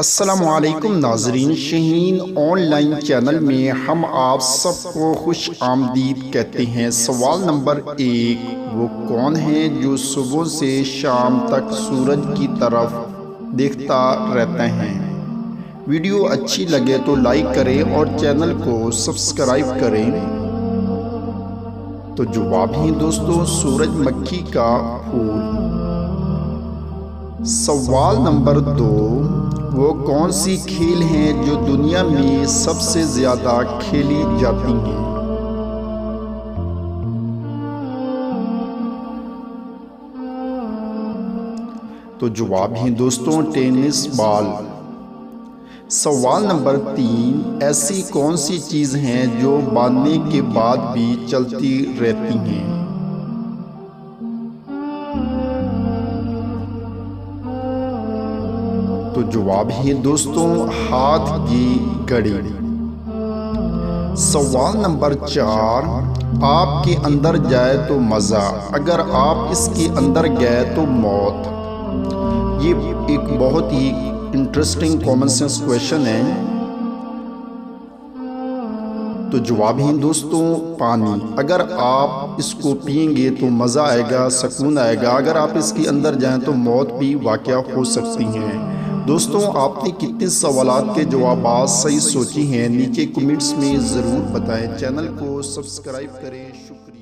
अस्सलामुअलैकुम नाजरीन, Shaheen online channel में हम आप सबको खुश आमदीद कहते हैं। सवाल नंबर 1, वो कौन है जो सुबह से शाम तक सूरज की तरफ देखता रहता है? वीडियो अच्छी लगे तो लाइक करें और चैनल को सब्सक्राइब करें। तो जवाब है दोस्तों, सूरजमुखी का फूल। सवाल नंबर 2, वो कौन सी खेल हैं जो दुनिया में सबसे ज्यादा खेली जाती हैं? तो जवाब है दोस्तों, टेनिस बॉल। सवाल नंबर 3, ऐसी कौन सी चीज हैं जो बांधने के बाद भी चलती रहती हैं? तो जवाब है दोस्तों, हाथ की घड़ी। सवाल नंबर 4, आपके अंदर जाए तो मजा, अगर आप इसके अंदर गए तो मौत। ये एक बहुत ही इंटरेस्टिंग कॉमन सेंस क्वेश्चन है। तो जवाब है दोस्तों, पानी। अगर आप इसको पिएंगे तो मज़ा आएगा, सुकून आएगा। अगर आप इसके अंदर जाएं तो मौत भी वाक़या हो सकती हैं। दोस्तों, आपने कितने सवालात के जवाब सही सोचे हैं नीचे कमेंट्स में ज़रूर बताएं। चैनल को सब्सक्राइब करें। शुक्रिया।